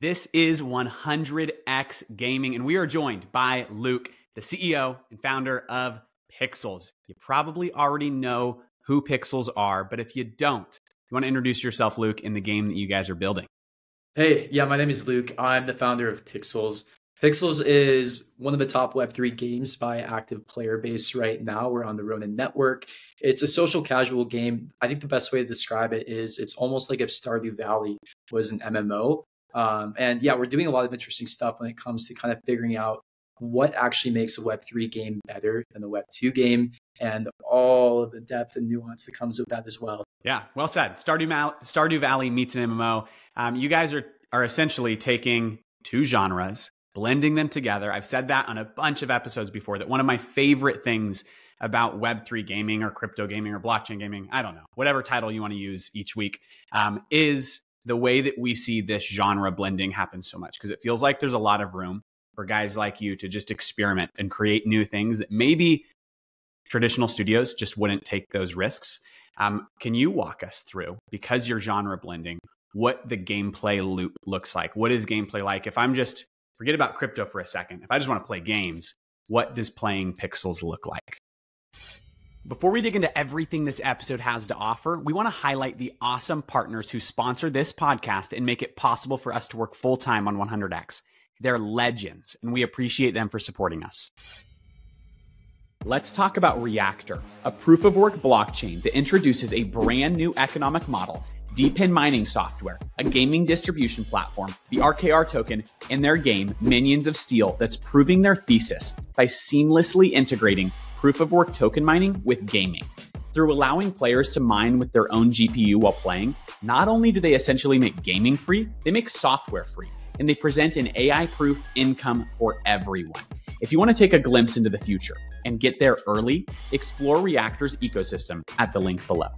This is 100x Gaming, and we are joined by Luke, the CEO and founder of Pixels. You probably already know who Pixels are, but if you don't, you want to introduce yourself, Luke, in the game that you guys are building. Hey, yeah, my name is Luke. I'm the founder of Pixels. Pixels is one of the top Web3 games by active player base right now. We're on the Ronin network. It's a social casual game. I think the best way to describe it is it's almost like if Stardew Valley was an MMO. And yeah, we're doing a lot of interesting stuff when it comes to kind of figuring out what actually makes a Web3 game better than a Web2 game and all of the depth and nuance that comes with that as well. Yeah, well said. Stardew Valley meets an MMO. You guys are essentially taking two genres, blending them together. I've said that on a bunch of episodes before, that one of my favorite things about Web3 gaming or crypto gaming or blockchain gaming, I don't know, whatever title you want to use each week, is the way that we see this genre blending happen so much, because it feels like there's a lot of room for guys like you to just experiment and create new things that maybe traditional studios just wouldn't take those risks. Can you walk us through, because you're genre blending, what the gameplay loop looks like? What is gameplay like? If I'm just, forget about crypto for a second, if I just want to play games, what does playing Pixels look like? Before we dig into everything this episode has to offer, we want to highlight the awesome partners who sponsor this podcast and make it possible for us to work full-time on 100x. They're legends, and we appreciate them for supporting us. Let's talk about Reactor, a proof-of-work blockchain that introduces a brand new economic model, DePIN mining software, a gaming distribution platform, the RKR token, and their game, Minions of Steel, that's proving their thesis by seamlessly integrating proof-of-work token mining with gaming. Through allowing players to mine with their own GPU while playing, not only do they essentially make gaming free, they make software free, and they present an AI-proof income for everyone. If you want to take a glimpse into the future and get there early, explore Reactor's ecosystem at the link below.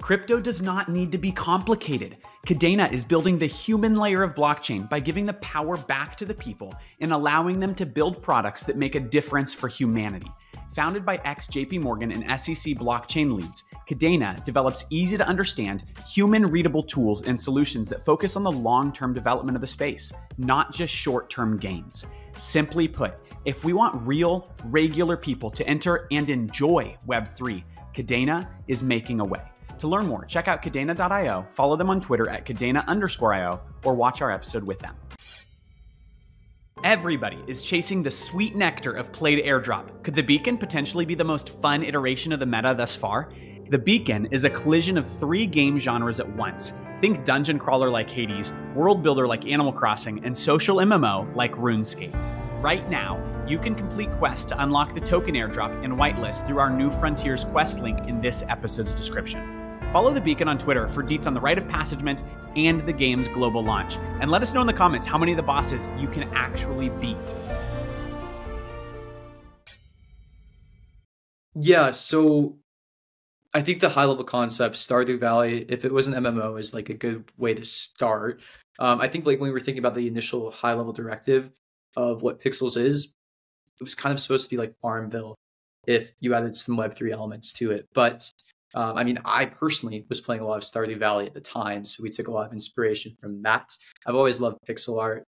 Crypto does not need to be complicated. Kadena is building the human layer of blockchain by giving the power back to the people and allowing them to build products that make a difference for humanity. Founded by ex-JP Morgan and SEC blockchain leads, Kadena develops easy-to-understand, human-readable tools and solutions that focus on the long-term development of the space, not just short-term gains. Simply put, if we want real, regular people to enter and enjoy Web3, Kadena is making a way. To learn more, check out Kadena.io, follow them on Twitter at Kadena_IO, or watch our episode with them. Everybody is chasing the sweet nectar of played airdrop. Could the Beacon potentially be the most fun iteration of the meta thus far? The Beacon is a collision of three game genres at once. Think dungeon crawler like Hades, world builder like Animal Crossing, and social MMO like RuneScape. Right now, you can complete quests to unlock the token airdrop and whitelist through our New Frontiers quest link in this episode's description. Follow the Beacon on Twitter for deets on the rite of passagement and the game's global launch. And let us know in the comments how many of the bosses you can actually beat. Yeah, so I think the high-level concept, Stardew Valley, if it was an MMO, is like a good way to start. I think like when we were thinking about the initial high-level directive of what Pixels is, it was kind of supposed to be like Farmville if you added some Web3 elements to it. But I mean, I personally was playing a lot of Stardew Valley at the time, so we took a lot of inspiration from that. I've always loved pixel art,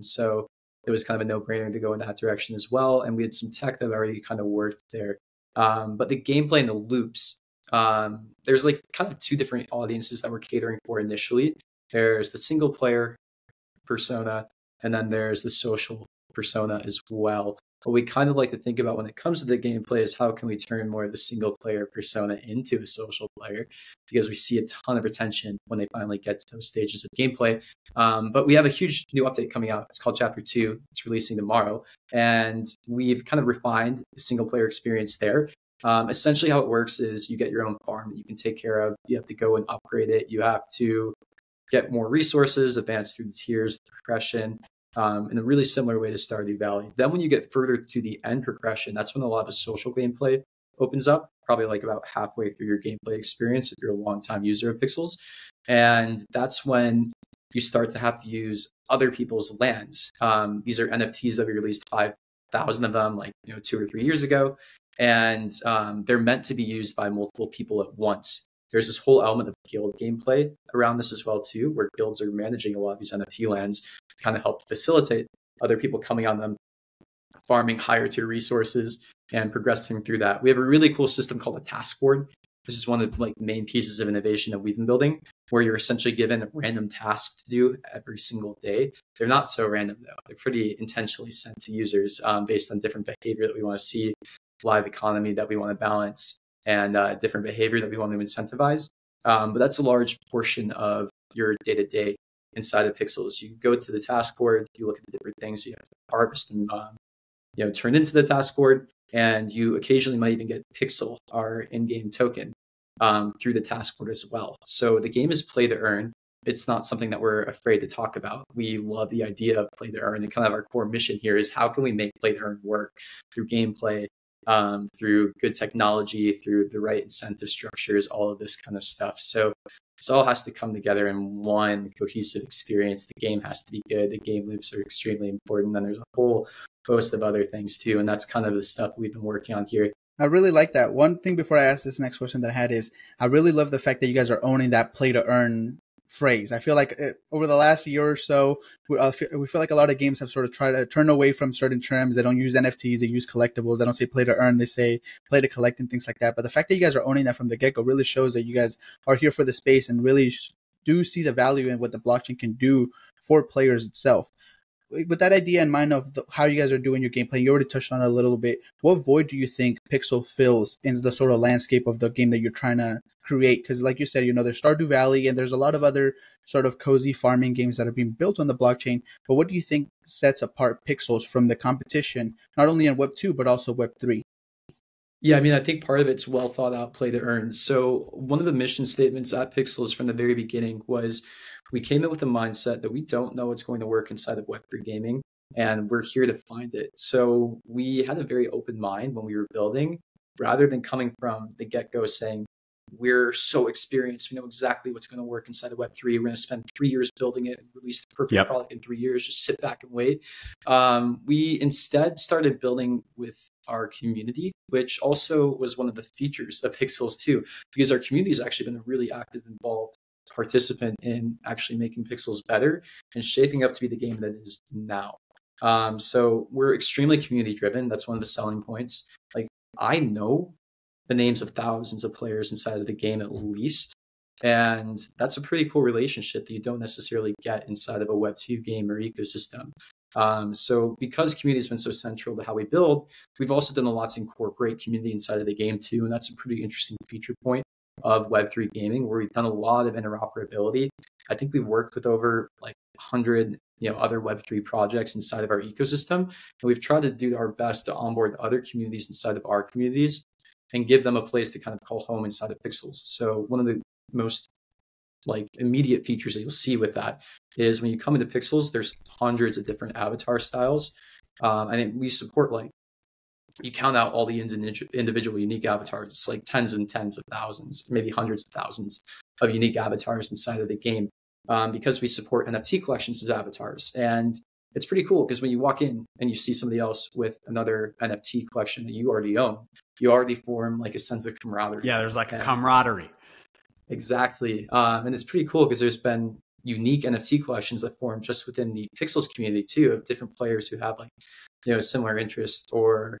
so it was kind of a no-brainer to go in that direction as well. And we had some tech that already kind of worked there. But the gameplay and the loops, there's like kind of two different audiences that we're catering for initially. There's the single player persona, and then there's the social persona as well. What we kind of like to think about when it comes to the gameplay is how can we turn more of the single player persona into a social player, because we see a ton of retention when they finally get to those stages of gameplay. But we have a huge new update coming out. It's called Chapter 2. It's releasing tomorrow. And we've kind of refined the single player experience there. Essentially how it works is you get your own farm that you can take care of. You have to go and upgrade it. You have to get more resources, advance through the tiers, the progression. In a really similar way to Stardew Valley. Then when you get further to the end progression, that's when a lot of the social gameplay opens up, probably like about halfway through your gameplay experience if you're a long-time user of Pixels. And that's when you start to have to use other people's lands. These are NFTs that we released 5,000 of them 2 or 3 years ago. And they're meant to be used by multiple people at once. there's this whole element of guild gameplay around this as well too, where guilds are managing a lot of these NFT lands to kind of help facilitate other people coming on them, farming higher tier resources and progressing through that. We have a really cool system called a task board. This is one of the main pieces of innovation that we've been building, where you're essentially given random tasks to do every single day. They're not so random though. They're pretty intentionally sent to users based on different behavior that we want to see, live economy that we want to balance, and different behavior that we want to incentivize. But that's a large portion of your day-to-day inside of Pixels. You go to the task board, you look at the different things you have to harvest and turn into the task board, and you occasionally might even get Pixel, our in-game token, through the task board as well. So the game is play to earn. It's not something that we're afraid to talk about. We love the idea of play to earn, and kind of our core mission here is how can we make play to earn work through gameplay, through good technology, through the right incentive structures, all of this kind of stuff. So this all has to come together in one cohesive experience. The game has to be good. The game loops are extremely important. And there's a whole host of other things too. And that's kind of the stuff we've been working on here. I really like that. One thing before I ask this next question that I had is I really love the fact that you guys are owning that play to earn phrase. I feel like over the last year or so, we feel like a lot of games have sort of tried to turn away from certain terms. They don't use NFTs, they use collectibles. They don't say play to earn, they say play to collect and things like that. But the fact that you guys are owning that from the get-go really shows that you guys are here for the space and really do see the value in what the blockchain can do for players itself. With that idea in mind of how you guys are doing your gameplay, you already touched on it a little bit. What void do you think Pixel fills in the sort of landscape of the game that you're trying to create? Because like you said, there's Stardew Valley and there's a lot of other sort of cozy farming games that are being built on the blockchain. But what do you think sets apart Pixels from the competition, not only in Web 2, but also Web 3? Yeah, I mean, I think part of it's well thought out play to earn. So one of the mission statements at Pixels from the very beginning was we came in with a mindset that we don't know what's going to work inside of Web3 gaming, and we're here to find it. So we had a very open mind when we were building, rather than coming from the get-go saying, we're so experienced, we know exactly what's going to work inside of Web3. We're going to spend 3 years building it and release the perfect product in 3 years. Just sit back and wait. We instead started building with our community, which also was one of the features of Pixels too, because our community has actually been a really active, involved participant in actually making Pixels better and shaping up to be the game that it is now. So we're extremely community driven. That's one of the selling points. Like, I know the names of thousands of players inside of the game at least. And that's a pretty cool relationship that you don't necessarily get inside of a Web2 game or ecosystem. So because community has been so central to how we build, we've also done a lot to incorporate community inside of the game too. And that's a pretty interesting feature point of Web3 gaming, where we've done a lot of interoperability. I think we've worked with over like 100 other Web3 projects inside of our ecosystem. And we've tried to do our best to onboard other communities inside of our communities and give them a place to kind of call home inside of Pixels. So one of the most immediate features that you'll see with that is when you come into Pixels, there's hundreds of different avatar styles. I think we support you count out all the individual unique avatars, it's like tens and tens of thousands, maybe hundreds of thousands of unique avatars inside of the game, because we support NFT collections as avatars. And it's pretty cool because when you walk in and you see somebody else with another NFT collection that you already own, you already form a sense of camaraderie. Yeah, there's a camaraderie. Exactly. And it's pretty cool because there's been unique NFT collections that form just within the Pixels community too, of different players who have similar interests or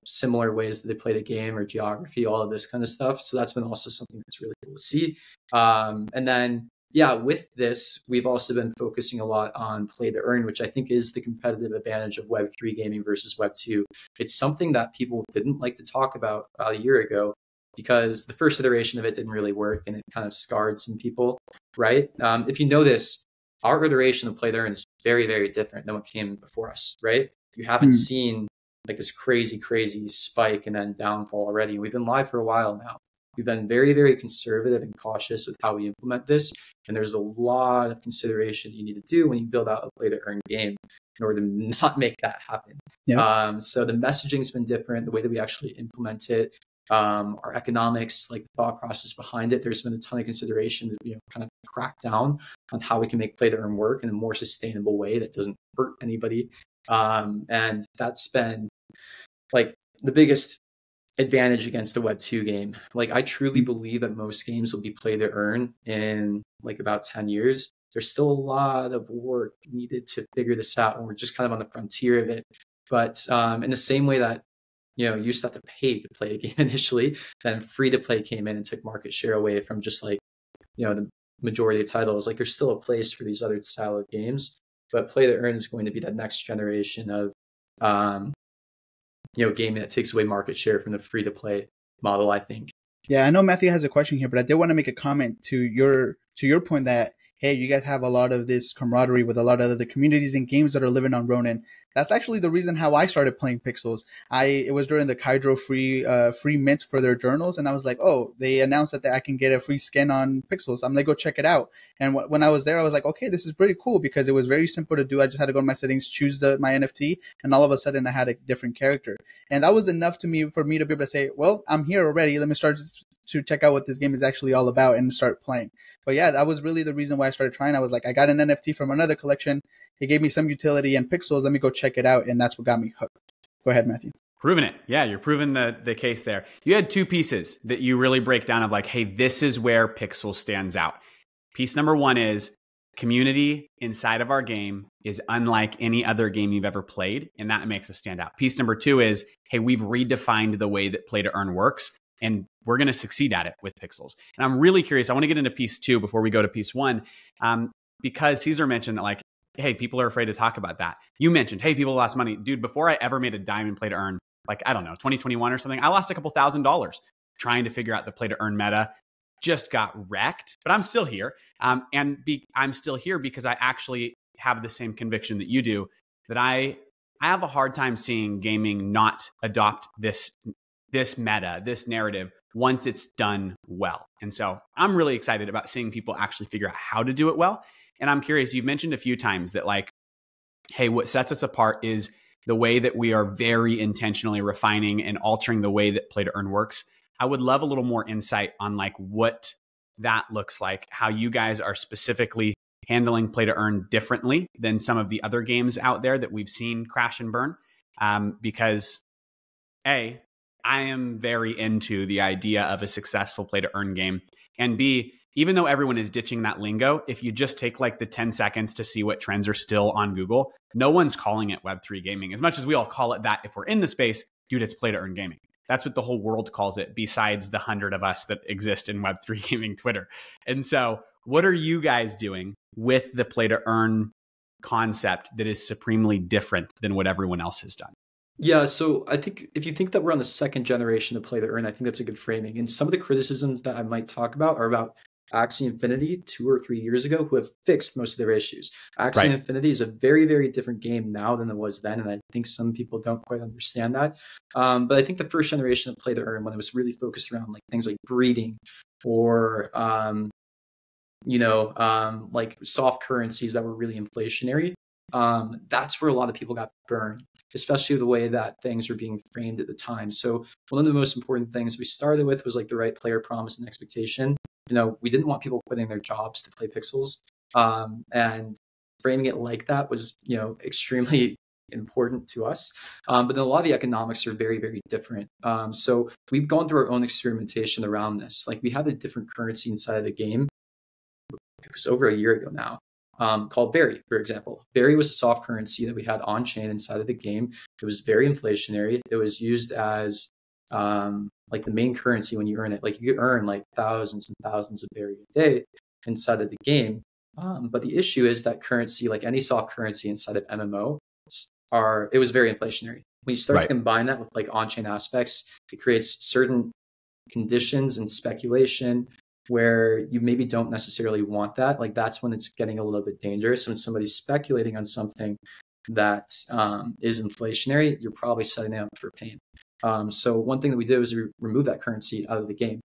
similar ways that they play the game or geography, all of this kind of stuff. So that's been also something that's really cool to see. And then with this, we've also been focusing a lot on play to earn, which I think is the competitive advantage of Web3 gaming versus Web2. It's something that people didn't like to talk about a year ago, because the first iteration of it didn't really work and it kind of scarred some people, right? If you notice, our iteration of play to earn is very, very different than what came before us, right? You haven't seen this crazy spike and then downfall already. We've been live for a while now. We've been very, very conservative and cautious with how we implement this. And there's a lot of consideration you need to do when you build out a play to earn game in order to not make that happen. Yeah. So the messaging's been different, the way that we actually implement it, our economics, the thought process behind it. There's been a ton of consideration to kind of crack down on how we can make play to earn work in a more sustainable way that doesn't hurt anybody. And that's been the biggest advantage against the Web 2 game. Like, I truly believe that most games will be play to earn in like about 10 years. There's still a lot of work needed to figure this out, and we're just kind of on the frontier of it. But in the same way that, you used to have to pay to play a game initially, then free to play came in and took market share away from just like, the majority of titles. Like, there's still a place for these other style of games, but play to earn is going to be that next generation of gaming that takes away market share from the free to play model, I think. Yeah, I know Matthew has a question here, but I did want to make a comment to your point that, hey, you guys have a lot of this camaraderie with a lot of other communities and games that are living on Ronin. That's actually the reason how I started playing Pixels. It was during the Kydro free mint for their journals, and I was like, oh, they announced that I can get a free skin on Pixels. I'm like, go check it out. And when I was there, I was like, okay, this is pretty cool because it was very simple to do. I just had to go to my settings, choose my NFT, and all of a sudden I had a different character. And that was enough for me to be able to say, well, I'm here already. Let me start to check out what this game is actually all about and start playing. But yeah, that was really the reason why I started trying. I was like, I got an NFT from another collection. It gave me some utility in Pixels. Let me go check it out. And that's what got me hooked. Go ahead, Matthew. Proving it. Yeah, you're proving the case there. You had two pieces that you really break down of like, hey, this is where Pixels stands out. Piece number one is community inside of our game is unlike any other game you've ever played, and that makes us stand out. Piece number two is, hey, we've redefined the way that play to earn works, and we're going to succeed at it with Pixels. And I'm really curious. I want to get into piece two before we go to piece one, because Caesar mentioned that, like, hey, people are afraid to talk about that. You mentioned, hey, people lost money. Dude, before I ever made a dime in play to earn, like, I don't know, 2021 or something, I lost a couple $1,000s trying to figure out the play to earn meta. Just got wrecked, but I'm still here. I'm still here because I actually have the same conviction that you do, that I have a hard time seeing gaming not adopt this meta, this narrative, once it's done well. And so I'm really excited about seeing people actually figure out how to do it well. And I'm curious, you've mentioned a few times that, like, hey, what sets us apart is the way that we are very intentionally refining and altering the way that play to earn works. I would love a little more insight on like what that looks like, how you guys are specifically handling play to earn differently than some of the other games out there that we've seen crash and burn. Because A, I am very into the idea of a successful play to earn game. And B, even though everyone is ditching that lingo, if you just take like the 10 seconds to see what trends are still on Google, no one's calling it Web3 gaming. As much as we all call it that if we're in the space, dude, it's play to earn gaming. That's what the whole world calls it, besides the 100 of us that exist in Web3 gaming Twitter. And so what are you guys doing with the play to earn concept that is supremely different than what everyone else has done? Yeah, so I think if you think that we're on the second generation of play to earn, I think that's a good framing. And some of the criticisms that I might talk about are about Axie Infinity 2 or 3 years ago, who have fixed most of their issues. Axie Infinity is a very, very different game now than it was then, and I think some people don't quite understand that. But I think the first generation of play to earn, when it was really focused around like things like breeding or like soft currencies that were really inflationary, that's where a lot of people got burned, especially the way that things were being framed at the time. So one of the most important things we started with was like the right player promise and expectation. We didn't want people quitting their jobs to play Pixels, and framing it like that was, extremely important to us. But then a lot of the economics are very, very different. So we've gone through our own experimentation around this. Like, we had a different currency inside of the game. It was over a year ago now. Called Berry, for example. Berry was a soft currency that we had on chain inside of the game. It was very inflationary. It was used as like the main currency when you earn it. Like, you could earn like thousands and thousands of Berry a day inside of the game. But the issue is that currency, like any soft currency inside of MMO, it was very inflationary. When you start to combine that with like on-chain aspects, it creates certain conditions and speculation where you maybe don't necessarily want that. Like, that's when it's getting a little bit dangerous. When somebody's speculating on something that is inflationary, you're probably setting them up for pain. So one thing that we did was remove that currency out of the game.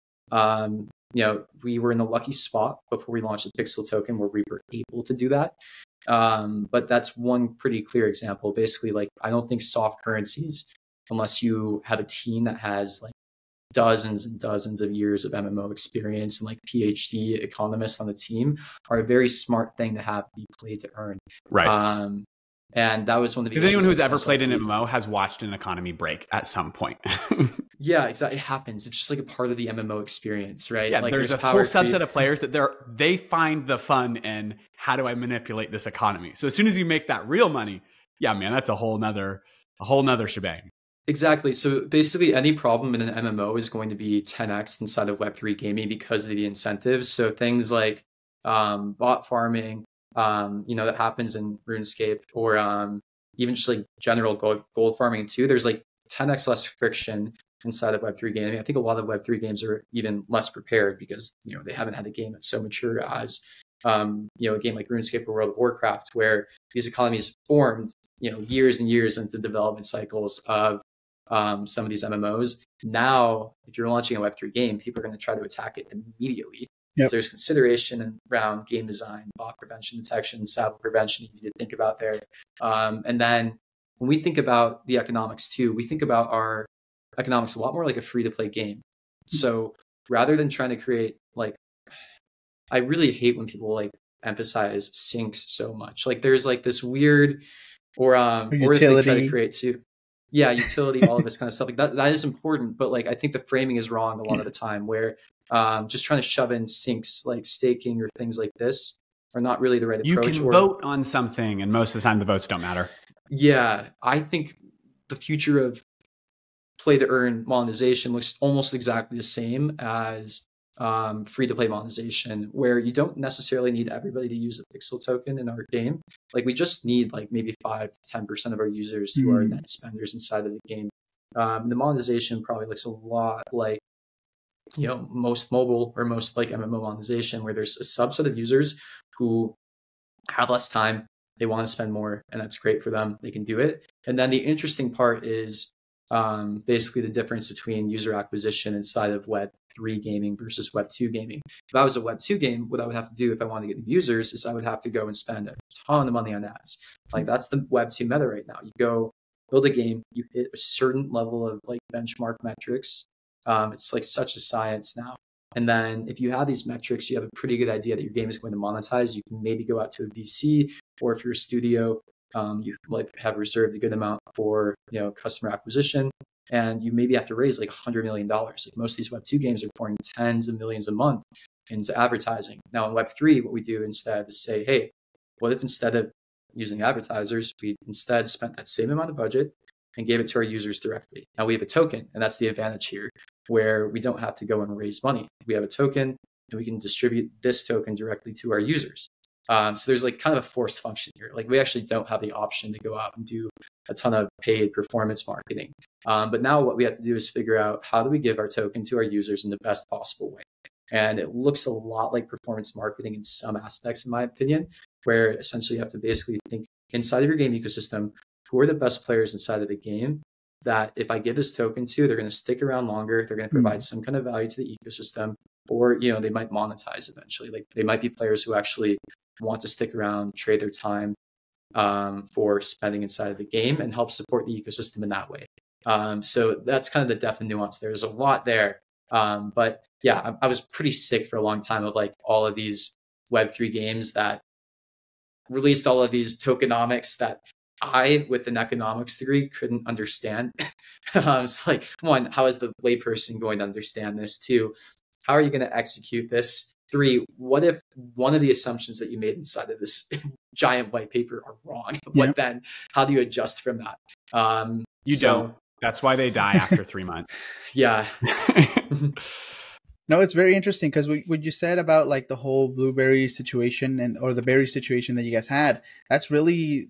We were in a lucky spot before we launched the Pixel token where we were able to do that. But that's one pretty clear example. Basically, like, I don't think soft currencies, unless you have a team that has like dozens and dozens of years of MMO experience and like PhD economists on the team, are a very smart thing to have be play to earn. And that was one of the because anyone issues who's with ever played an SLP. MMO has watched an economy break at some point. Yeah, exactly. It happens. It's just like a part of the MMO experience, right? Yeah, Like there's a power whole subset creep. of players that they find the fun in how do I manipulate this economy. So as soon as you make that real money, yeah, man, that's a whole nother shebang. Exactly. So basically, any problem in an MMO is going to be 10x inside of Web3 gaming because of the incentives. So things like bot farming, that happens in RuneScape, or even just like general gold farming too. There's like 10x less friction inside of Web3 gaming. I think a lot of Web3 games are even less prepared because they haven't had a game that's so mature as a game like RuneScape or World of Warcraft, where these economies formed years and years into development cycles of some of these MMOs. Now, if you're launching a Web3 game, people are going to try to attack it immediately. Yep. So there's consideration around game design, bot prevention, detection, sabotage prevention you need to think about there. And then when we think about the economics too, we think about our economics a lot more like a free-to-play game. So rather than trying to create I really hate when people emphasize sinks so much. Like there's this weird or if they try to create too. Yeah, utility, all of this kind of stuff. Like that is important, but I think the framing is wrong a lot of the time, where just trying to shove in sinks like staking or things like this are not really the right approach. You can vote on something, and most of the time the votes don't matter. Yeah, I think the future of play to earn monetization looks almost exactly the same as free to play monetization, where you don't necessarily need everybody to use a pixel token in our game. We just need maybe 5 to 10% of our users who are net spenders inside of the game. The monetization probably looks a lot like most mobile or most MMO monetization, where there's a subset of users who have less time, they want to spend more, and that's great for them. They can do it. And then the interesting part is basically the difference between user acquisition inside of Web3 gaming versus Web2 gaming. If I was a Web2 game, what I would have to do if I wanted to get new users is I would have to go and spend a ton of money on ads. That's the Web2 meta right now. You go build a game, you hit a certain level of benchmark metrics. It's such a science now. And then if you have these metrics, you have a pretty good idea that your game is going to monetize. You can maybe go out to a VC, or if you're a studio, you have reserved a good amount for customer acquisition, and you maybe have to raise $100 million. Most of these Web2 games are pouring tens of millions a month into advertising. Now in Web3, what we do instead is say, hey, what if instead of using advertisers, we instead spent that same amount of budget and gave it to our users directly? Now we have a token, and that's the advantage here, where we don't have to go and raise money. We have a token, and we can distribute this token directly to our users. So there's kind of a forced function here. We actually don't have the option to go out and do a ton of paid performance marketing. But now what we have to do is figure out, how do we give our token to our users in the best possible way? And it looks a lot like performance marketing in some aspects, in my opinion, where essentially you have to basically think inside of your game ecosystem, who are the best players inside of the game that if I give this token to, they're going to stick around longer, they're going to provide some kind of value to the ecosystem, or they might monetize eventually. They might be players who actually want to stick around, trade their time for spending inside of the game, and help support the ecosystem in that way. So that's kind of the depth and nuance. There's a lot there. But yeah, I was pretty sick for a long time of all of these Web3 games that released all of these tokenomics that I, with an economics degree, couldn't understand. It's one, how is the layperson going to understand this? Two, how are you going to execute this? Three, what if one of the assumptions that you made inside of this giant white paper are wrong? What then? How do you adjust from that? You don't. That's why they die after 3 months. Yeah. No, it's very interesting because what you said about the whole blueberry situation or the berry situation that you guys had, that's really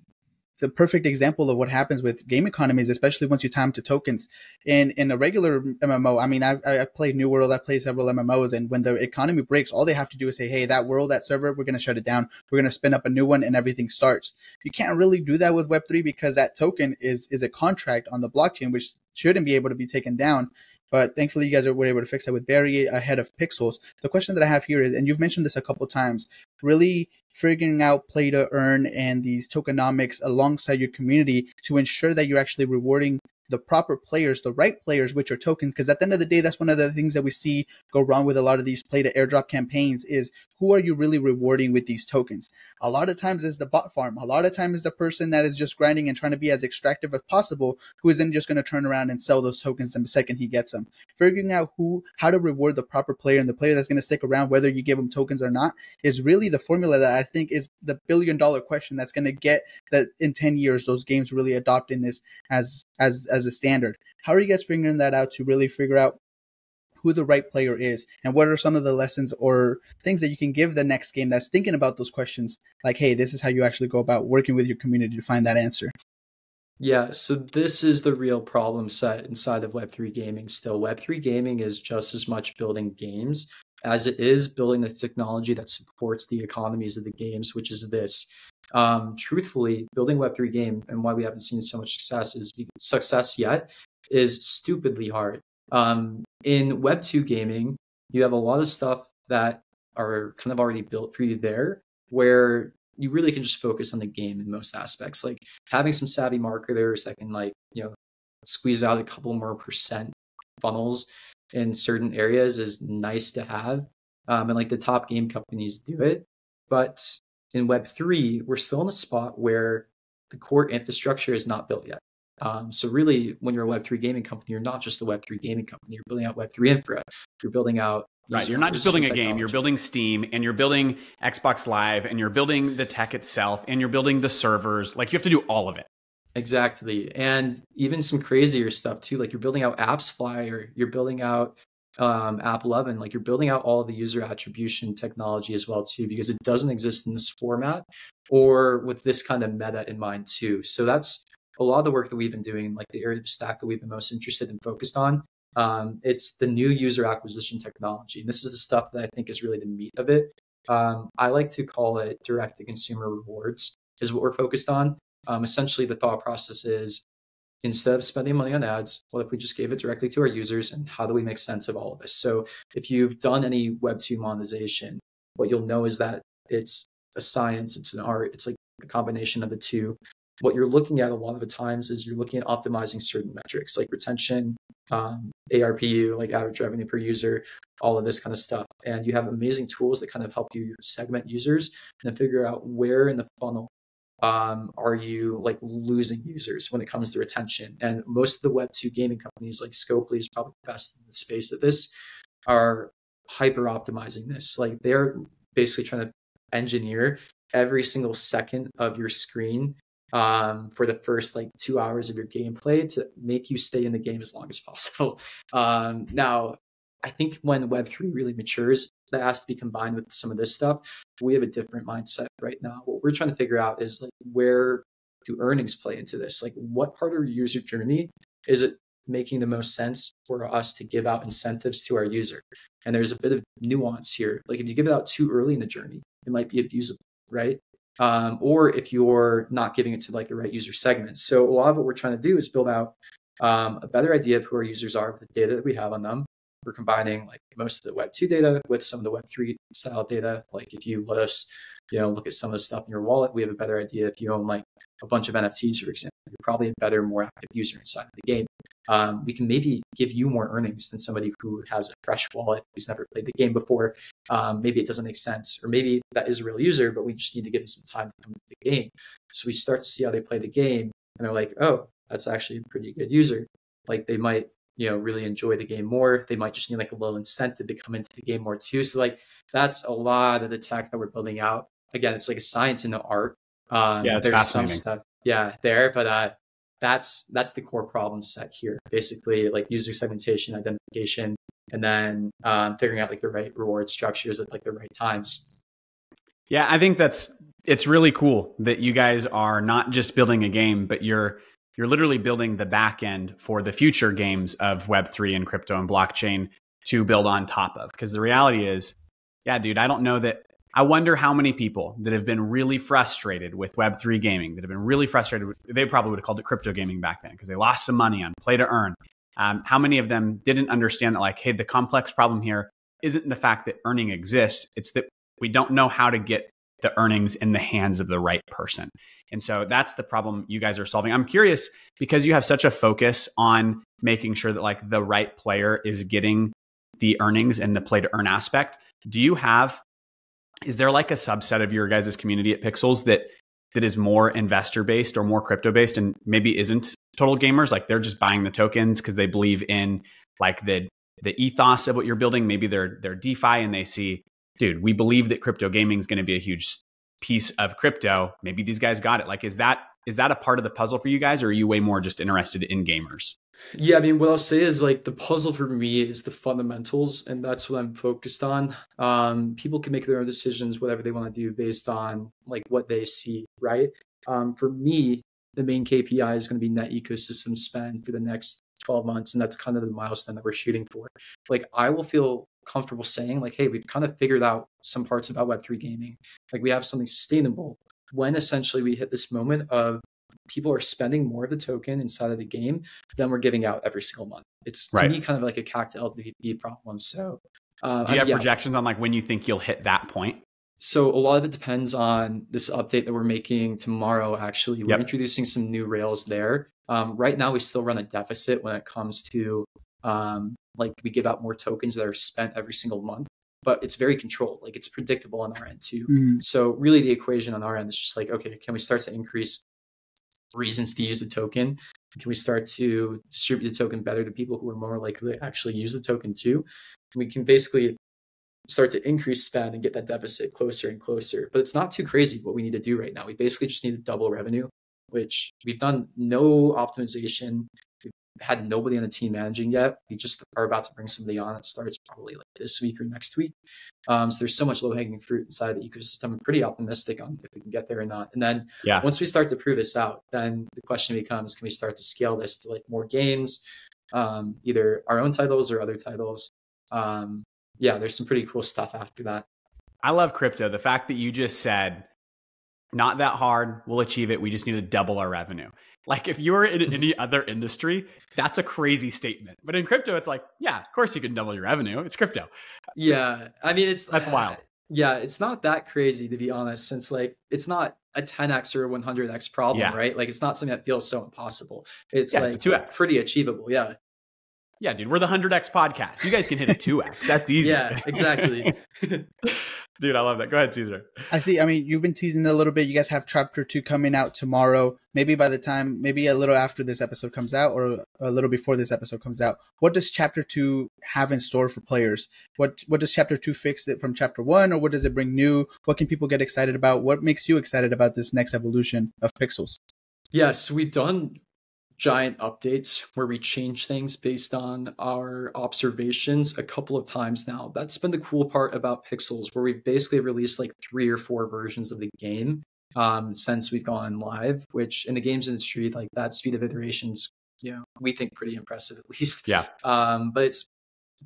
the perfect example of what happens with game economies, especially once you tie them to tokens. In a regular MMO, I mean, I played New World, I played several MMOs, and when the economy breaks, all they have to do is say, hey, that world, that server, we're going to shut it down. We're going to spin up a new one, and everything starts. You can't really do that with Web3 because that token is a contract on the blockchain, which shouldn't be able to be taken down. But thankfully, you guys were able to fix that with Barry ahead of Pixels. The question that I have here is, and you've mentioned this a couple of times, really figuring out play to earn and these tokenomics alongside your community to ensure that you're actually rewarding the proper players, the right players with your token. Because at the end of the day, that's one of the things that we see go wrong with a lot of these play to airdrop campaigns is who are you really rewarding with these tokens? A lot of times it's the bot farm. A lot of times it's the person that is just grinding and trying to be as extractive as possible, who is then just going to turn around and sell those tokens the second he gets them. Figuring out how to reward the proper player and the player that's going to stick around, whether you give them tokens or not, is really the formula that I think is the $1 billion question that's going to get that in 10 years, those games really adopting this as a standard. How are you guys figuring that out to really figure out who the right player is, and what are some of the lessons or things that you can give the next game that's thinking about those questions? Like, hey, this is how you actually go about working with your community to find that answer. Yeah, so this is the real problem set inside of Web3 gaming still. Web3 gaming is just as much building games as it is building the technology that supports the economies of the games, which is this. Truthfully, building Web3 game and why we haven't seen so much success yet is stupidly hard. In Web2 gaming, you have a lot of stuff that are kind of already built for you there, where you really can just focus on the game in most aspects. Like having some savvy marketers that can squeeze out a couple more percent funnels in certain areas is nice to have. And like the top game companies do it. But in Web3, we're still in a spot where the core infrastructure is not built yet. So really, when you're a Web3 gaming company, you're not just a Web3 gaming company. You're building out Web3 infra. You're building out right. You're not just building a game. You're building Steam, and you're building Xbox Live, and you're building the tech itself, and you're building the servers. Like you have to do all of it. Exactly, and even some crazier stuff too. Like you're building out AppsFly, or you're building out App 11. Like you're building out all of the user attribution technology as well too, because it doesn't exist in this format or with this kind of meta in mind too. So that's a lot of the work that we've been doing, like the area of the stack that we've been most interested and focused on. It's the new user acquisition technology. And this is the stuff that I think is really the meat of it. I like to call it direct to consumer rewards is what we're focused on. Essentially, the thought process is instead of spending money on ads, what if we just gave it directly to our users, and how do we make sense of all of this? So if you've done any Web2 monetization, what you'll know is that it's a science, it's an art, it's like a combination of the two. What you're looking at a lot of the times is you're looking at optimizing certain metrics like retention, ARPU, like average revenue per user, all of this kind of stuff. And you have amazing tools that kind of help you segment users and then figure out where in the funnel are you like losing users when it comes to retention. And most of the Web2 gaming companies like Scopely is probably the best in the space of this, are hyper optimizing this. Like they're basically trying to engineer every single second of your screen for the first like 2 hours of your gameplay to make you stay in the game as long as possible. Now, I think when Web3 really matures, that has to be combined with some of this stuff. We have a different mindset right now. What we're trying to figure out is like, where do earnings play into this? Like what part of your user journey is it making the most sense for us to give out incentives to our user? And there's a bit of nuance here. Like if you give it out too early in the journey, it might be abusable, right? Or if you're not giving it to like the right user segments. So a lot of what we're trying to do is build out a better idea of who our users are with the data that we have on them. We're combining like most of the Web2 data with some of the Web3 style data. Like if you let us, look at some of the stuff in your wallet, we have a better idea. If you own like a bunch of NFTs, for example, you're probably a better, more active user inside of the game. We can maybe give you more earnings than somebody who has a fresh wallet, who's never played the game before. Maybe it doesn't make sense, or maybe that is a real user, but we just need to give them some time to come into the game. So we start to see how they play the game, and they're like, oh, that's actually a pretty good user. Like they might, really enjoy the game more. They might just need like a little incentive to come into the game more too. So like that's a lot of the tech that we're building out. Again, it's like a science and an art. It's there's fascinating. some stuff, there, but that's the core problem set here. Basically, like user segmentation, identification, and then figuring out like the right reward structures at like the right times. Yeah, I think it's really cool that you guys are not just building a game, but you're literally building the back end for the future games of Web3 and crypto and blockchain to build on top of. Because the reality is, yeah, dude, I wonder how many people that have been really frustrated with Web3 gaming, that have been really frustrated, they probably would have called it crypto gaming back then because they lost some money on play to earn. How many of them didn't understand that like, hey, the complex problem here isn't the fact that earning exists, it's that we don't know how to get the earnings in the hands of the right person. And so that's the problem you guys are solving. I'm curious, because you have such a focus on making sure that like the right player is getting the earnings and the play to earn aspect. Do you have is there like a subset of your guys' community at Pixels that is more investor based or more crypto based and maybe isn't total gamers? Like they're just buying the tokens because they believe in like the ethos of what you're building. Maybe they're DeFi and they see, dude, we believe that crypto gaming is going to be a huge piece of crypto. Maybe these guys got it. Like, is that a part of the puzzle for you guys, or are you way more just interested in gamers? Yeah, I mean, what I'll say is like the puzzle for me is the fundamentals, and that's what I'm focused on. People can make their own decisions, whatever they want to do based on like what they see, right? For me, the main KPI is going to be net ecosystem spend for the next 12 months, and that's kind of the milestone that we're shooting for. Like, I will feel comfortable saying like, hey, we've kind of figured out some parts about Web3 gaming. Like, we have something sustainable when essentially we hit this moment of people are spending more of the token inside of the game than we're giving out every single month. It's to me kind of like a CAC to LTV problem. So do you have projections on like when you think you'll hit that point? So a lot of it depends on this update that we're making tomorrow. Actually, we're introducing some new rails there. Right now, we still run a deficit when it comes to like we give out more tokens that are spent every single month, but it's very controlled. Like it's predictable on our end too. So really the equation on our end is just like, okay, can we start to increase reasons to use the token? Can we start to distribute the token better to people who are more likely to actually use the token too? We can basically start to increase spend and get that deficit closer and closer. But it's not too crazy what we need to do right now. We basically just need to double revenue, which we've done no optimization. We've had nobody on the team managing yet. We just are about to bring somebody on. It starts probably like this week or next week. So there's so much low-hanging fruit inside the ecosystem. I'm pretty optimistic on if we can get there or not. And then once we start to prove this out, then the question becomes, can we start to scale this to like more games, either our own titles or other titles? There's some pretty cool stuff after that. I love crypto. The fact that you just said, not that hard, we'll achieve it. We just need to double our revenue. Like if you were in any other industry, that's a crazy statement. But in crypto, it's like, yeah, of course you can double your revenue. It's crypto. Yeah. I mean, that's wild. Yeah. It's not that crazy, to be honest, since like, it's not a 10x or a 100x problem, right? Like it's not something that feels so impossible. It's like it's 2x. Pretty achievable. Yeah. Yeah, dude, we're the 100x podcast. You guys can hit a 2x. That's easy. Yeah, exactly. Dude, I love that. Go ahead, Caesar. I see. I mean, you've been teasing it a little bit. You guys have chapter 2 coming out tomorrow. Maybe by the time, maybe a little after this episode comes out or a little before this episode comes out. What does chapter 2 have in store for players? What does chapter 2 fix it from chapter 1, or what does it bring new? What can people get excited about? What makes you excited about this next evolution of Pixels? Yes, we've done giant updates where we change things based on our observations a couple of times now. That's been the cool part about Pixels, where we've basically released like 3 or 4 versions of the game since we've gone live, which in the games industry, like that speed of iterations, we think pretty impressive at least. Yeah. But it's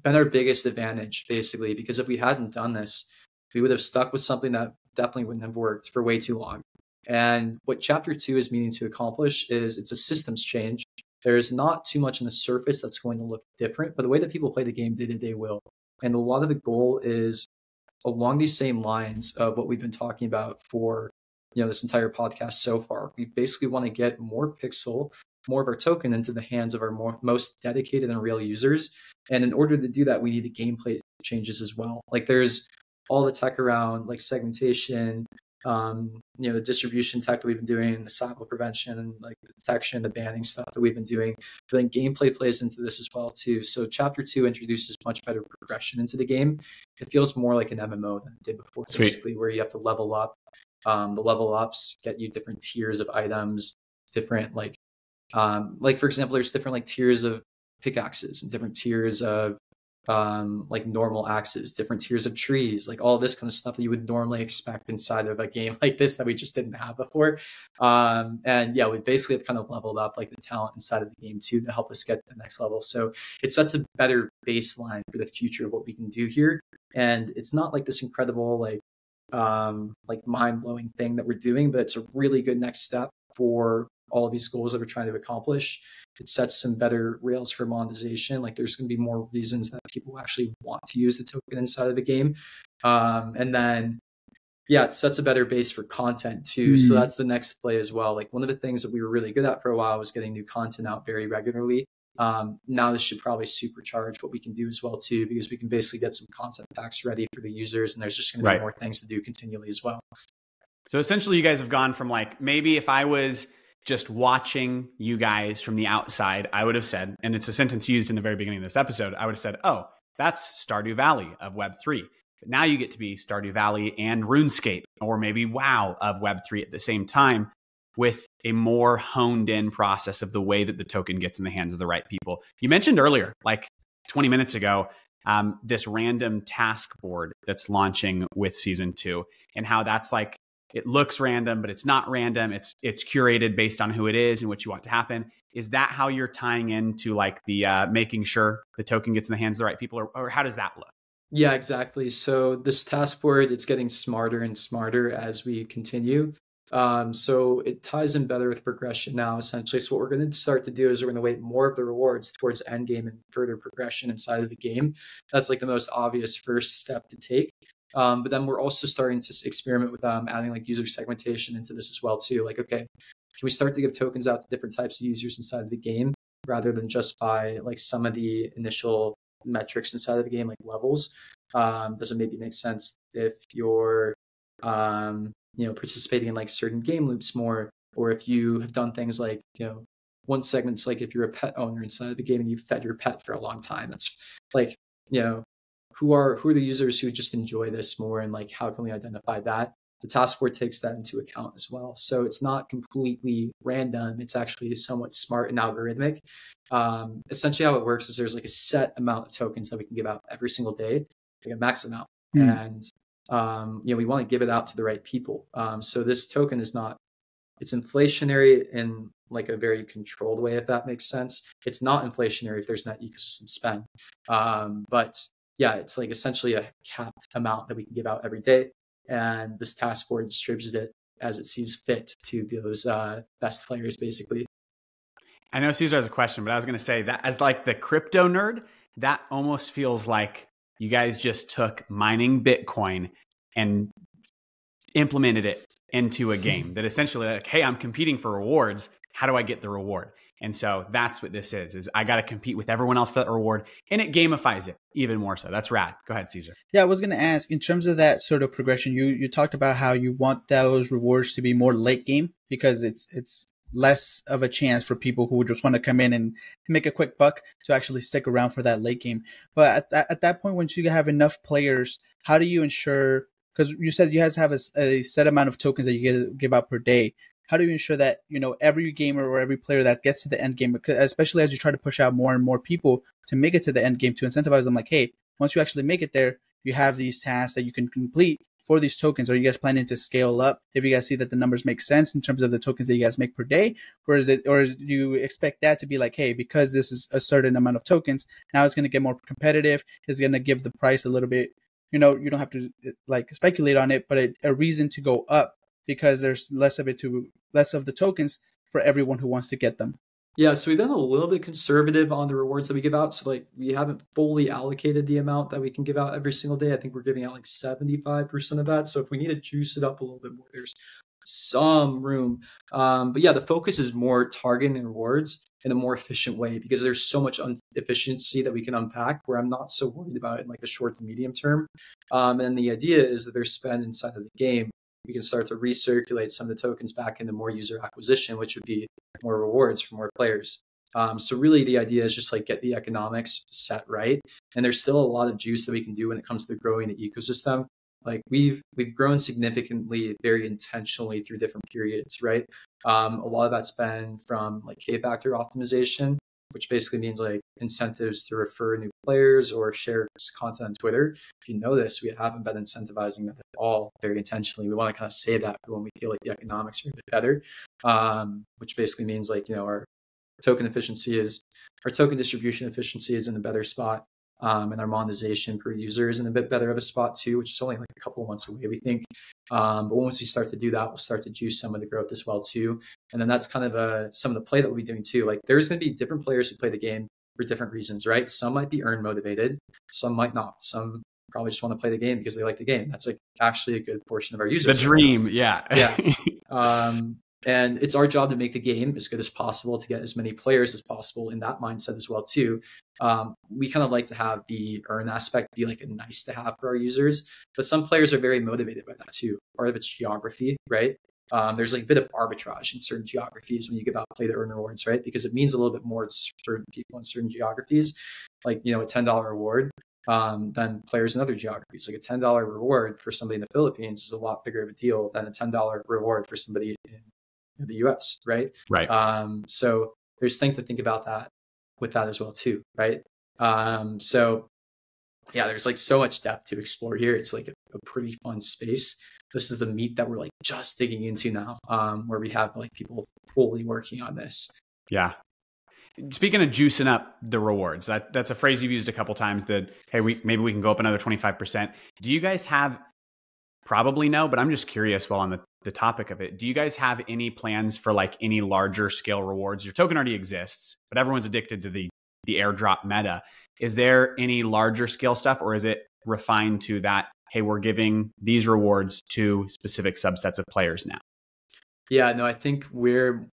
been our biggest advantage basically, because if we hadn't done this, we would have stuck with something that definitely wouldn't have worked for way too long. And what chapter 2 is meaning to accomplish is it's a systems change. There's not too much on the surface that's going to look different, but the way that people play the game day to day will. And a lot of the goal is along these same lines of what we've been talking about for this entire podcast so far. We basically want to get more more of our token into the hands of our most dedicated and real users. And in order to do that, we need the gameplay changes as well. Like there's all the tech around like segmentation, the distribution tech that we've been doing, the cycle prevention and like the detection, the banning stuff that we've been doing. But then gameplay plays into this as well too. So chapter 2 introduces much better progression into the game. It feels more like an MMO than it did before, basically, where you have to level up. The level ups get you different tiers of items, different like for example, there's different like tiers of pickaxes and different tiers of like normal axes, different tiers of trees, like all this kind of stuff that you would normally expect inside of a game like this that we just didn't have before. We basically have kind of leveled up like the talent inside of the game too to help us get to the next level. So it sets a better baseline for the future of what we can do here. And it's not like this incredible like mind-blowing thing that we're doing, but it's a really good next step for all of these goals that we're trying to accomplish. It sets some better rails for monetization. Like there's going to be more reasons that people actually want to use the token inside of the game. It sets a better base for content too. So that's the next play as well. Like one of the things that we were really good at for a while was getting new content out very regularly. Now this should probably supercharge what we can do as well too, because we can basically get some content packs ready for the users, and there's just going to be more things to do continually as well. So essentially, you guys have gone from like, maybe if I was just watching you guys from the outside, I would have said, and it's a sentence used in the very beginning of this episode, I would have said, oh, that's Stardew Valley of Web3. But now you get to be Stardew Valley and RuneScape, or maybe WoW of Web3 at the same time, with a more honed in process of the way that the token gets in the hands of the right people. You mentioned earlier, like 20 minutes ago, this random task board that's launching with season 2, and how that's like, it looks random, but it's not random. It's curated based on who it is and what you want to happen. Is that how you're tying into like the making sure the token gets in the hands of the right people, or how does that look? Yeah, exactly. So this task board, it's getting smarter and smarter as we continue. So it ties in better with progression now, essentially. So what we're going to start to do is we're going to weight more of the rewards towards end game and further progression inside of the game. That's like the most obvious first step to take. But then we're also starting to experiment with adding like user segmentation into this as well too. Like, okay, can we start to give tokens out to different types of users inside of the game rather than just by like some of the initial metrics inside of the game, like levels? Does it maybe make sense if you're participating in like certain game loops more, or if you have done things like, one segment's like if you're a pet owner inside of the game and you've fed your pet for a long time, that's like, who are the users who just enjoy this more, and like how can we identify that? The task board takes that into account as well. So it's not completely random. It's actually somewhat smart and algorithmic. Essentially how it works is there's like a set amount of tokens that we can give out every single day, like a max amount. And we want to give it out to the right people. So this token is not, it's inflationary in like a very controlled way, if that makes sense. It's not inflationary if there's not ecosystem spend. But yeah, it's like essentially a capped amount that we can give out every day. And this task board distributes it as it sees fit to those best players, basically. I know Caesar has a question, but I was going to say that as like the crypto nerd, that almost feels like you guys just took mining Bitcoin and implemented it into a game that essentially like, hey, I'm competing for rewards. How do I get the reward? And so that's what this is I got to compete with everyone else for that reward, and it gamifies it even more so. That's rad. Go ahead, Caesar. Yeah, I was going to ask, in terms of that sort of progression, you talked about how you want those rewards to be more late game because it's less of a chance for people who just want to come in and make a quick buck to actually stick around for that late game. But at that point, once you have enough players, how do you ensure, because you said you guys have a set amount of tokens that you give out per day. How do you ensure that, every gamer or every player that gets to the end game, especially as you try to push out more and more people to make it to the end game, to incentivize them like, hey, once you actually make it there, you have these tasks that you can complete for these tokens. Are you guys planning to scale up if you guys see that the numbers make sense in terms of the tokens that you guys make per day? Or do you expect that to be like, hey, because this is a certain amount of tokens, now it's going to get more competitive. It's going to give the price a little bit, you don't have to like speculate on it, but a reason to go up, because there's less of the tokens for everyone who wants to get them. Yeah, so we've been a little bit conservative on the rewards that we give out. So like we haven't fully allocated the amount that we can give out every single day. I think we're giving out like 75% of that. So if we need to juice it up a little bit more, there's some room. But yeah, the focus is more targeting the rewards in a more efficient way, because there's so much inefficiency that we can unpack where I'm not so worried about it in like the short to medium term. And the idea is that there's spend inside of the game. We can start to recirculate some of the tokens back into more user acquisition, which would be more rewards for more players. So really the idea is just like get the economics set right. And there's still a lot of juice that we can do when it comes to growing the ecosystem. Like we've grown significantly, very intentionally through different periods, right? A lot of that's been from like K-factor optimization, which basically means like incentives to refer new players or share content on Twitter. If you know this, we haven't been incentivizing that at all very intentionally. We want to kind of save that for when we feel like the economics are a bit better, which basically means like, our token distribution efficiency is in a better spot. And our monetization per user is in a bit better of a spot too, which is only like a couple of months away, we think. But once we start to do that, we'll start to juice some of the growth as well too. And then that's kind of some of the play that we'll be doing too. Like there's going to be different players who play the game for different reasons, right? Some might be earn motivated, some might not. Some probably just want to play the game because they like the game. That's like actually a good portion of our users. The dream, yeah. Yeah. And it's our job to make the game as good as possible, to get as many players as possible in that mindset as well too. We kind of like to have the earn aspect be like a nice to have for our users, but some players are very motivated by that too. Part of it's geography, right? There's like a bit of arbitrage in certain geographies when you give out play to earn rewards, right? Because it means a little bit more to certain people in certain geographies, like, you know, a $10 reward than players in other geographies. Like a $10 reward for somebody in the Philippines is a lot bigger of a deal than a $10 reward for somebody in the US, right? Right. So there's things to think about that with that as well too, right? So yeah, there's like so much depth to explore here. It's like a pretty fun space. This is the meat that we're like just digging into now, where we have like people fully working on this. Yeah. Speaking of juicing up the rewards, that's a phrase you've used a couple times, that, hey, maybe we can go up another 25%. Do you guys have, probably no, but I'm just curious while on the topic of it, do you guys have any plans for like any larger scale rewards? Your token already exists, but everyone's addicted to the airdrop meta. Is there any larger scale stuff, or is it refined to that, hey, we're giving these rewards to specific subsets of players now? Yeah, no, I think we're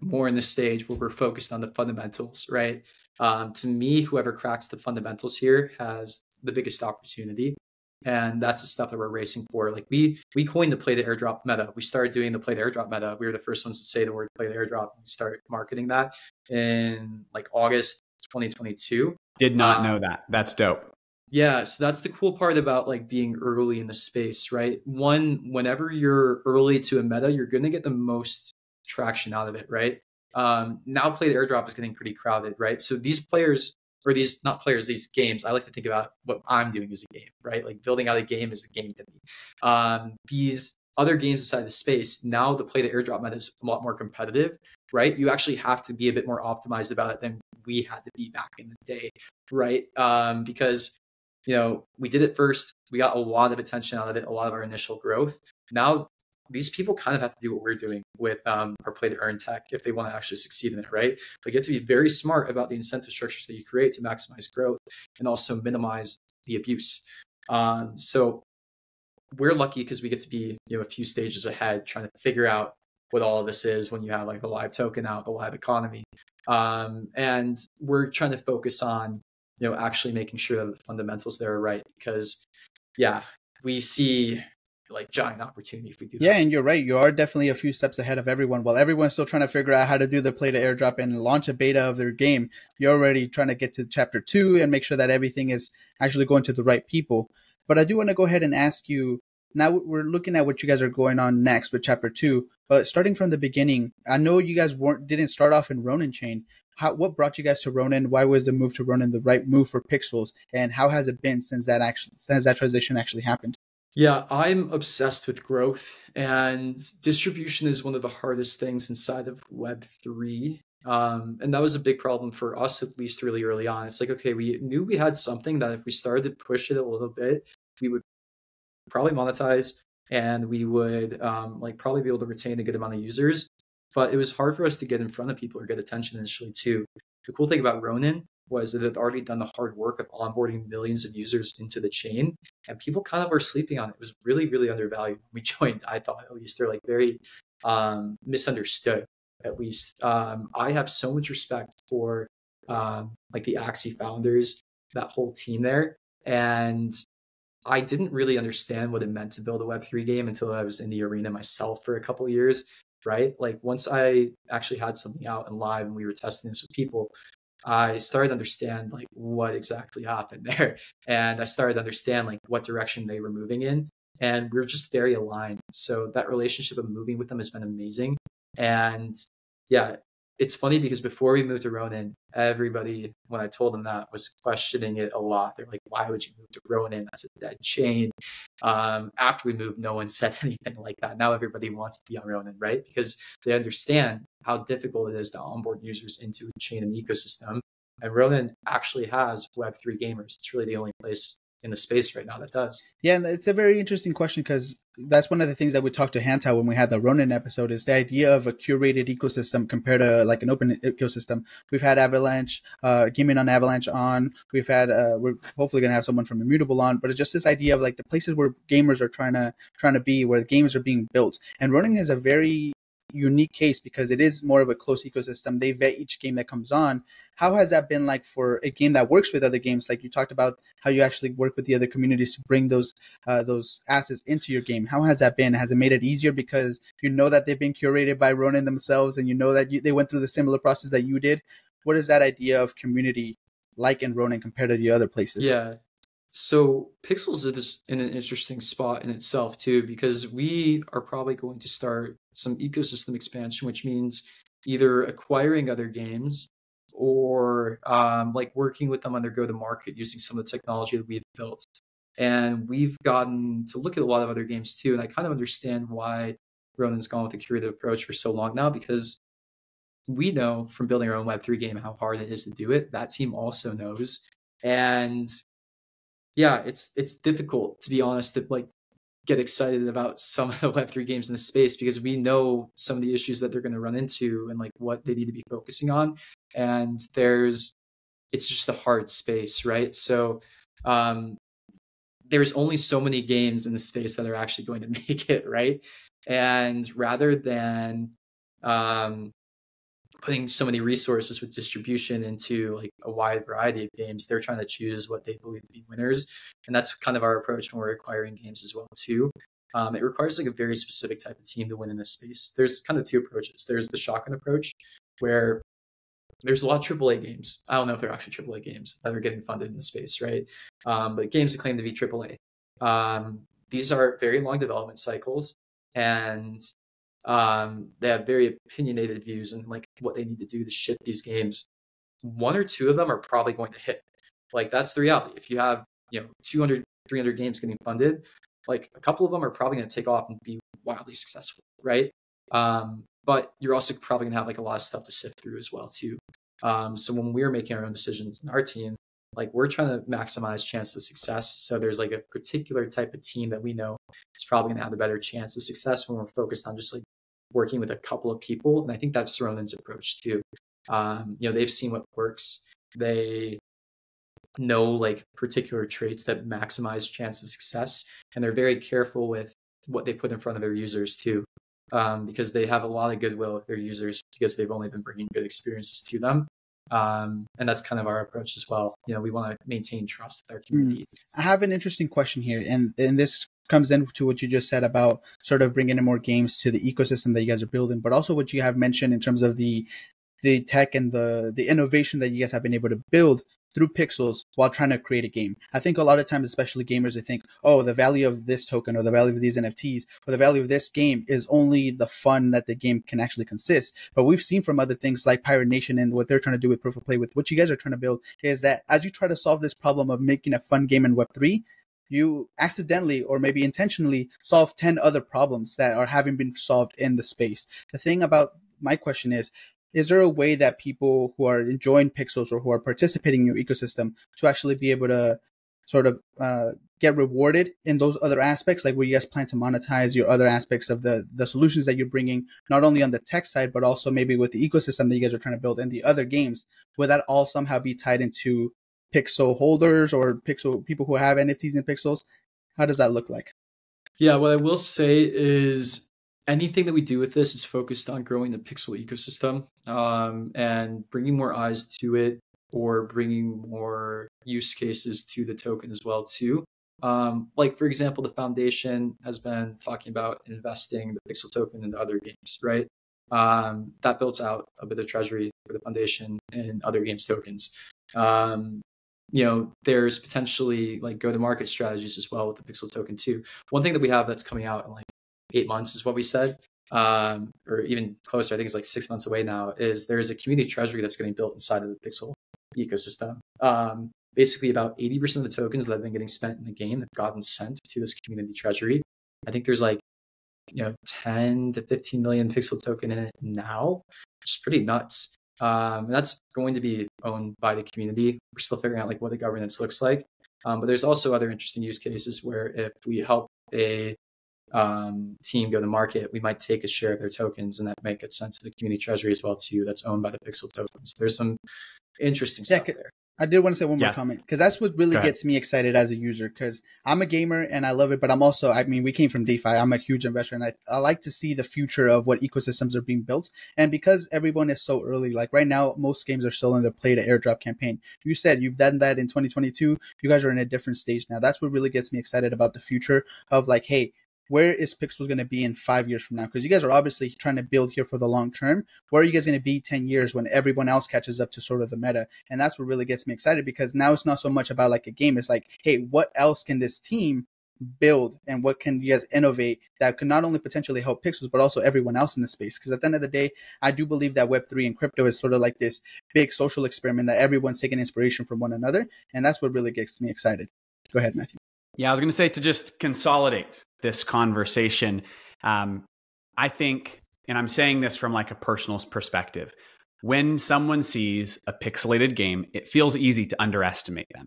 more in the stage where we're focused on the fundamentals, right? To me, whoever cracks the fundamentals here has the biggest opportunity. And that's the stuff that we're racing for. Like we coined the play the airdrop meta. We started doing the play the airdrop meta. We were the first ones to say the word play the airdrop and start marketing that in like August 2022. Did not know that. That's dope. Yeah, so that's the cool part about like being early in the space, right? Whenever you're early to a meta, you're going to get the most traction out of it, right? Now play the airdrop is getting pretty crowded, right? So these players, or these not players, these games, I like to think about what I'm doing as a game, right? Like building out a game is a game to me. These other games inside the space, now the play the airdrop meta is a lot more competitive, right? You actually have to be a bit more optimized about it than we had to be back in the day, right? Because, you know, we did it first. We got a lot of attention out of it, a lot of our initial growth. Now these people kind of have to do what we're doing with our play to earn tech if they want to actually succeed in it, right? Like you have to be very smart about the incentive structures that you create to maximize growth and also minimize the abuse. So we're lucky because we get to be, you know, a few stages ahead trying to figure out what all of this is when you have like the live token out, the live economy. And we're trying to focus on, you know, actually making sure that the fundamentals there are right, because yeah, we see like giant opportunity if we do that. Yeah, and you're right. You are definitely a few steps ahead of everyone. While everyone's still trying to figure out how to do the play to airdrop and launch a beta of their game, you're already trying to get to chapter 2 and make sure that everything is actually going to the right people. But I do want to go ahead and ask you, now we're looking at what you guys are going on next with chapter 2, but starting from the beginning, I know you guys didn't start off in Ronin Chain. What brought you guys to Ronin? Why was the move to Ronin the right move for Pixels? And how has it been since that transition actually happened? Yeah, I'm obsessed with growth, and distribution is one of the hardest things inside of Web3. And that was a big problem for us, at least really early on. It's like, okay, we knew we had something that if we started to push it a little bit, we would probably monetize, and we would like probably be able to retain a good amount of users. But it was hard for us to get in front of people or get attention initially too. The cool thing about Ronin was that it had already done the hard work of onboarding millions of users into the chain, and people kind of were sleeping on it. It was really, really undervalued when we joined. I thought, at least they're like very misunderstood. At least I have so much respect for like the Axie founders, that whole team there, and I didn't really understand what it meant to build a Web3 game until I was in the arena myself for a couple of years, right? Like once I actually had something out and live and we were testing this with people, I started to understand like what exactly happened there. And I started to understand like what direction they were moving in. And we were just very aligned. So that relationship of moving with them has been amazing. And yeah, it's funny because before we moved to Ronin, everybody, when I told them that, was questioning it a lot. They're like, why would you move to Ronin? That's a dead chain. After we moved, no one said anything like that. Now everybody wants to be on Ronin, right? Because they understand how difficult it is to onboard users into a chain and ecosystem. And Ronin actually has Web3 gamers. It's really the only place in the space right now that does. Yeah, and it's a very interesting question because that's one of the things that we talked to Hantao when we had the Ronin episode, is the idea of a curated ecosystem compared to like an open ecosystem. We've had Avalanche, gaming on Avalanche on. We've had, we're hopefully going to have someone from Immutable on, but it's just this idea of like the places where gamers are trying to be, where the games are being built. And Ronin is a very unique case because it is more of a close ecosystem. They vet each game that comes on. How has that been like for a game that works with other games? Like you talked about how you actually work with the other communities to bring those assets into your game. How has that been? Has it made it easier because you know that they've been curated by Ronin themselves, and you know that they went through the similar process that you did? What is that idea of community like in Ronin compared to the other places? Yeah. So Pixels is in an interesting spot in itself too, because we are probably going to start some ecosystem expansion, which means either acquiring other games or like working with them on their go-to-market using some of the technology that we've built. And we've gotten to look at a lot of other games too, and I kind of understand why Ronin's gone with a curative approach for so long now, because we know from building our own Web3 game how hard it is to do it. That team also knows. And yeah, it's difficult, to be honest, to like get excited about some of the Web3 games in the space because we know some of the issues that they're going to run into and like what they need to be focusing on. And it's just a hard space, right? So there's only so many games in the space that are actually going to make it, right? And rather than putting so many resources with distribution into like a wide variety of games, they're trying to choose what they believe to be winners. And that's kind of our approach when we're acquiring games as well too. It requires like a very specific type of team to win in this space. There's kind of two approaches. There's the shotgun approach where there's a lot of AAA games. I don't know if they're actually AAA games that are getting funded in the space, right? But games that claim to be AAA. These are very long development cycles, and they have very opinionated views and like what they need to do to ship these games. One or two of them are probably going to hit. Like that's the reality. If you have 200, 300 games getting funded, like a couple of them are probably going to take off and be wildly successful, right? But you're also probably gonna have like a lot of stuff to sift through as well too. So when we're making our own decisions in our team, like we're trying to maximize chance of success. So there's like a particular type of team that we know is probably gonna have a better chance of success when we're focused on just like working with a couple of people. And I think that's Ronin's approach too. They've seen what works. They know like particular traits that maximize chance of success, and they're very careful with what they put in front of their users too. Because they have a lot of goodwill with their users because they've only been bringing good experiences to them. And that's kind of our approach as well. We want to maintain trust with our community. I have an interesting question here, and this comes into what you just said about sort of bringing in more games to the ecosystem that you guys are building, but also what you have mentioned in terms of the tech and the innovation that you guys have been able to build through Pixels while trying to create a game. I think a lot of times, especially gamers, they think, oh, the value of this token or the value of these NFTs or the value of this game is only the fun that the game can actually consist. But we've seen from other things like Pirate Nation and what they're trying to do with Proof of Play, with what you guys are trying to build, is that as you try to solve this problem of making a fun game in Web3, you accidentally or maybe intentionally solve 10 other problems that are having been solved in the space. The thing about my question is there a way that people who are enjoying Pixels or who are participating in your ecosystem to actually be able to sort of get rewarded in those other aspects, like where you guys plan to monetize your other aspects of the solutions that you're bringing, not only on the tech side, but also maybe with the ecosystem that you guys are trying to build in the other games? Will that all somehow be tied into Pixel holders or Pixel people who have NFTs in Pixels? How does that look like? Yeah, what I will say is anything that we do with this is focused on growing the Pixel ecosystem and bringing more eyes to it, or bringing more use cases to the token as well too. Like for example, the foundation has been talking about investing the Pixel token into other games, right? That builds out a bit of treasury for the foundation and other games tokens. There's potentially like go-to-market strategies as well with the Pixel token too. One thing that we have that's coming out in like 8 months is what we said, or even closer, I think it's like 6 months away now, is there's a community treasury that's getting built inside of the Pixel ecosystem. Basically about 80% of the tokens that have been getting spent in the game have gotten sent to this community treasury. I think there's like 10 to 15 million Pixel token in it now, which is pretty nuts. That's going to be owned by the community. We're still figuring out like what the governance looks like. But there's also other interesting use cases where if we help a team go to market, we might take a share of their tokens, and that might get sent to the community treasury as well too. That's owned by the Pixel tokens. There's some interesting stuff there. I did want to say one more Yes. comment, because that's what really gets me excited as a user, because I'm a gamer and I love it, but I'm also, I mean, we came from DeFi. I'm a huge investor, and I like to see the future of what ecosystems are being built. And because everyone is so early, like right now, most games are still in the play to airdrop campaign. You said you've done that in 2022. You guys are in a different stage now. That's what really gets me excited about the future of like, hey, where is Pixels going to be in 5 years from now? Because you guys are obviously trying to build here for the long term. Where are you guys going to be 10 years when everyone else catches up to sort of the meta? And that's what really gets me excited, because now it's not so much about like a game. It's like, hey, what else can this team build, and what can you guys innovate that could not only potentially help Pixels, but also everyone else in the space? Because at the end of the day, I do believe that Web3 and crypto is sort of like this big social experiment that everyone's taking inspiration from one another. And that's what really gets me excited. Go ahead, Matthew. Yeah, I was going to say, to just consolidate this conversation, I think, and I'm saying this from like a personal perspective, when someone sees a pixelated game, it feels easy to underestimate them.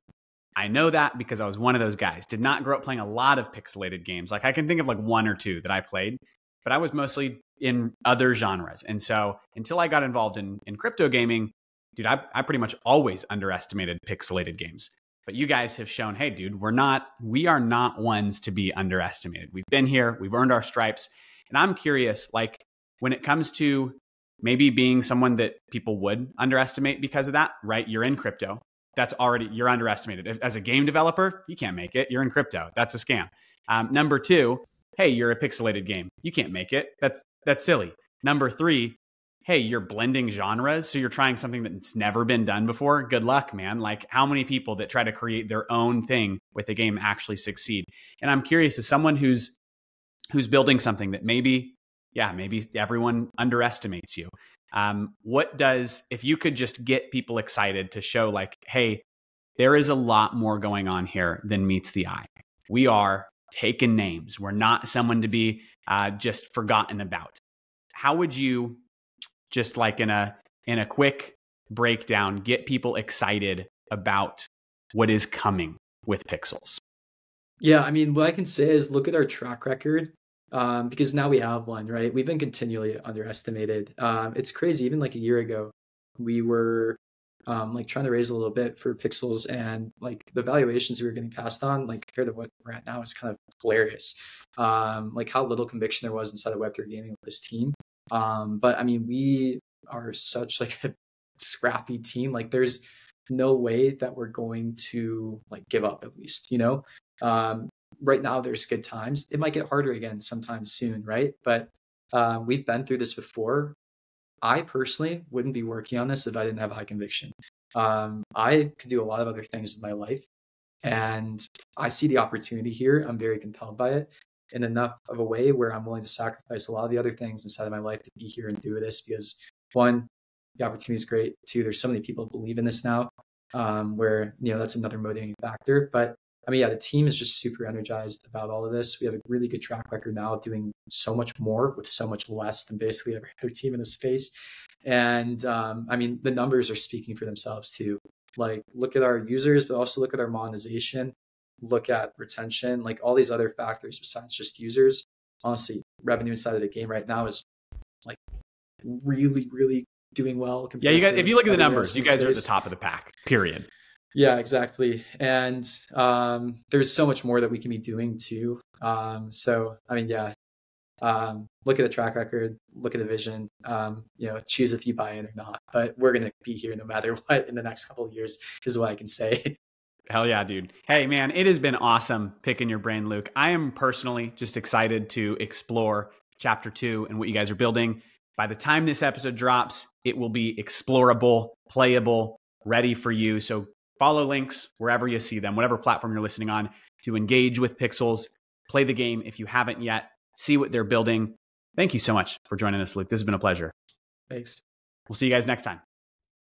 I know that because I was one of those guys. Did not grow up playing a lot of pixelated games. Like I can think of like one or two that I played, but I was mostly in other genres. And so until I got involved in crypto gaming, dude, I pretty much always underestimated pixelated games. But you guys have shown, hey, dude, we are not ones to be underestimated. We've been here, we've earned our stripes. And I'm curious, like when it comes to maybe being someone that people would underestimate because of that, right? You're in crypto. You're underestimated. As a game developer, you can't make it. You're in crypto. That's a scam. Number two, hey, you're a pixelated game. You can't make it. That's silly. Number three, hey, you're blending genres, so you're trying something that's never been done before. Good luck, man. Like how many people that try to create their own thing with a game actually succeed? And I'm curious, as someone who's building something that maybe everyone underestimates you. If you could just get people excited to show like, hey, there is a lot more going on here than meets the eye. We are taking names. We're not someone to be just forgotten about. How would you, just like in a quick breakdown, get people excited about what is coming with Pixels? Yeah, I mean, what I can say is look at our track record, because now we have one, right? We've been continually underestimated. It's crazy. Even like a year ago, we were like trying to raise a little bit for Pixels, and like the valuations we were getting passed on, like compared to what we're at now, is kind of hilarious. Like how little conviction there was inside of Web3 gaming with this team. But I mean, we are such like a scrappy team. Like there's no way that we're going to like give up, at least, you know? Right now there's good times. It might get harder again sometime soon, right? But we've been through this before. I personally wouldn't be working on this if I didn't have high conviction. I could do a lot of other things in my life, and I see the opportunity here. I'm very compelled by it in enough of a way where I'm willing to sacrifice a lot of the other things inside of my life to be here and do this, because one, the opportunity is great. Two, there's so many people who believe in this now, where, you know, that's another motivating factor. But I mean, yeah, the team is just super energized about all of this. We have a really good track record now of doing so much more with so much less than basically every other team in the space. And I mean, the numbers are speaking for themselves too. Like, look at our users, but also look at our monetization, look at retention, like all these other factors besides just users. Honestly, revenue inside of the game right now is like really, really doing well. Yeah, you guys, if you look at the numbers, you guys are at the top of the pack, period. Yeah, exactly. And there's so much more that we can be doing too. So, I mean, yeah, look at the track record, look at the vision, you know, choose if you buy in or not. But we're going to be here no matter what in the next couple of years, is what I can say. Hell yeah, dude. Hey, man, it has been awesome picking your brain, Luke. I am personally just excited to explore chapter 2 and what you guys are building. By the time this episode drops, it will be explorable, playable, ready for you. So follow links wherever you see them, whatever platform you're listening on, to engage with Pixels. Play the game if you haven't yet. See what they're building. Thank you so much for joining us, Luke. This has been a pleasure. Thanks. We'll see you guys next time.